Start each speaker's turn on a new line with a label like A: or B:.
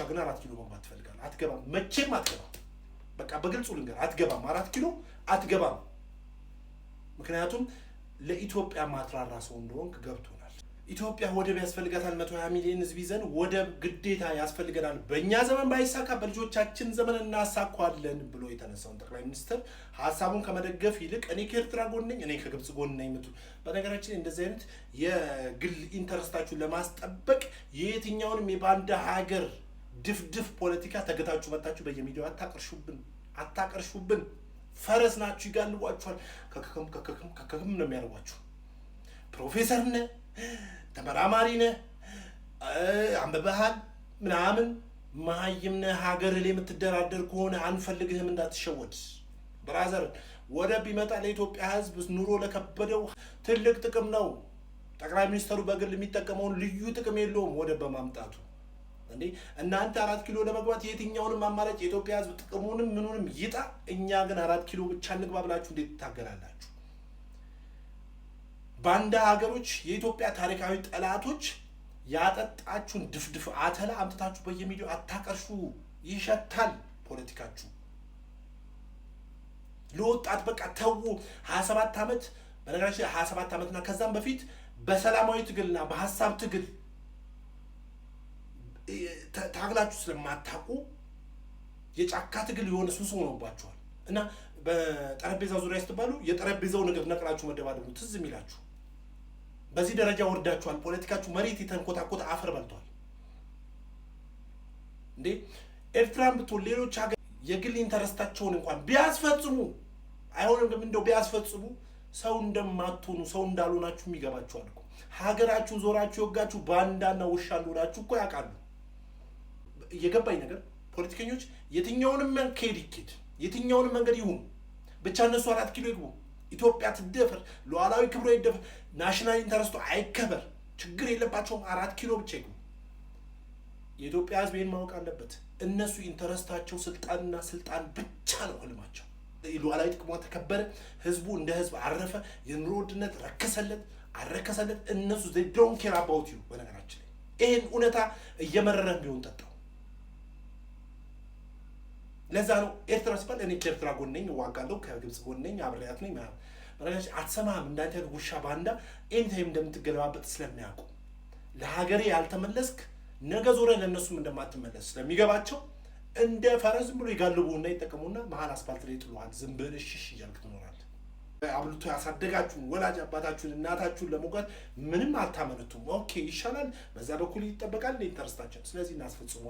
A: ግን 4 ኪሎ መግባት ትፈልጋለህ። አትገባም፣ መቼም አትገባም። በቃ በግልጹ ልንገር፣ አትገባም። 4 ኪሎ አትገባም። ምክንያቱም ለኢትዮጵያ ማትራራ ሰው እንደሆንክ ገብቶናል። ኢትዮጵያ ወደብ ያስፈልጋታል። 120 ሚሊዮን ህዝብ ይዘን ወደብ ግዴታ ያስፈልገናል። በእኛ ዘመን ባይሳካ በልጆቻችን ዘመን እናሳካዋለን ብሎ የተነሳውን ጠቅላይ ሚኒስትር ሀሳቡን ከመደገፍ ይልቅ እኔ ከኤርትራ ጎን ነኝ፣ እኔ ከግብጽ ጎን ነኝ ምቱ። በነገራችን እንደዚህ አይነት የግል ኢንተረስታችሁን ለማስጠበቅ የየትኛውንም የባንዳ ሀገር ድፍድፍ ፖለቲካ ተገታችሁ መጣችሁ በየሚዲያው አታቀርሹብን። ፈረስ ናችሁ፣ ይጋልቧችኋል። ከከከም ነው የሚያደርጓችሁ። ፕሮፌሰር ነህ፣ ተመራማሪ ነህ፣ አንብበሃል ምናምን መሀይም ነህ። ሀገር ላይ የምትደራደር ከሆነ አንፈልግህም፣ እንዳትሸወድ ብራዘር። ወደብ ቢመጣ ለኢትዮጵያ ህዝብ ኑሮ ለከበደው ትልቅ ጥቅም ነው። ጠቅላይ ሚኒስትሩ በግል የሚጠቀመውን ልዩ ጥቅም የለውም ወደብ በማምጣቱ። እንዴ እናንተ 4 ኪሎ ለመግባት የትኛውንም አማራጭ የኢትዮጵያ ህዝብ ጥቅሙንም ምኑንም ይጣ፣ እኛ ግን 4 ኪሎ ብቻ እንግባ ብላችሁ እንዴት ትታገላላችሁ? ባንዳ ሀገሮች፣ የኢትዮጵያ ታሪካዊ ጠላቶች ያጠጣችሁን ድፍድፍ አተላ አምጥታችሁ በየሚዲያው አታቀርሹ። ይሸታል ፖለቲካችሁ። ለወጣት በቃ ተው። 27 ዓመት በነገራችን 27 ዓመትና ከዛም በፊት በሰላማዊ ትግልና በሐሳብ ትግል ታግላችሁ ስለማታውቁ የጫካ ትግል የሆነ ሱስ ሆኖባችኋል። እና በጠረጴዛ ዙሪያ ስትባሉ የጠረጴዛው ነገር ነቅላችሁ መደባደቡ ትዝ የሚላችሁ በዚህ ደረጃ ወርዳችኋል። ፖለቲካችሁ መሬት የተንኮታኮተ አፈር በልቷል። እንዴ ኤርትራን ብትሆን ሌሎች ሀገር የግል ኢንተረስታቸውን እንኳን ቢያስፈጽሙ አይሆንም፣ ግን እንደው ቢያስፈጽሙ ሰው እንደማትሆኑ ሰው እንዳልሆናችሁ ይገባችኋል እኮ። ሀገራችሁ ዞራችሁ የወጋችሁ ባንዳና ውሻ እንደሆናችሁ እኮ ያውቃሉ። የገባኝ ነገር ፖለቲከኞች የትኛውንም መንገድ ይኬድ፣ የትኛውንም መንገድ ይሁን፣ ብቻ እነሱ 4 ኪሎ ይግቡ፣ ኢትዮጵያ ትደፈር፣ ሉዓላዊ ክብሯ ይደፈር፣ ናሽናል ኢንተረስቱ አይከበር፣ ችግር የለባቸውም። 4 ኪሎ ብቻ ይግቡ። የኢትዮጵያ ህዝብ ይህን ማወቅ አለበት። እነሱ ኢንተረስታቸው ስልጣንና ስልጣን ብቻ ነው ህልማቸው። ሉዓላዊ ጥቅሟ ተከበረ፣ ህዝቡ እንደ ህዝብ አረፈ፣ የኑሮ ውድነት ረከሰለት አረከሰለት፣ እነሱ they don't care about you። በነገራችን ላይ ይሄን እውነታ እየመረረን ቢሆን ጠጣው። ለዛ ነው ኤርትራ ሲባል እኔ ከኤርትራ ጎን ነኝ፣ እዋጋለሁ፣ ከግብጽ ጎን ነኝ፣ አብሬያት ነኝ ማለት በነገራችን አትሰማህም። እንዳንተ ውሻ ባንዳ ኤኒታይም እንደምትገለባበጥ ስለሚያውቁ ለሀገሬ ያልተመለስክ ነገ ዞረ ለነሱም እንደማትመለስ ስለሚገባቸው እንደ ፈረስ ብሎ ይጋልቡና ይጠቀሙና መሀል አስፋልት ላይ ጥሏል። ዝም ብለህ እሺ እያልክ ትኖራለህ። አብልቶ ያሳደጋችሁን ወላጅ አባታችሁን እናታችሁን ለመውጋት ምንም አታመነቱም። ኦኬ ይሻላል፣ በዛ በኩል ይጠበቃል ኢንተረስታችን። ስለዚህ እናስፈጽሙ።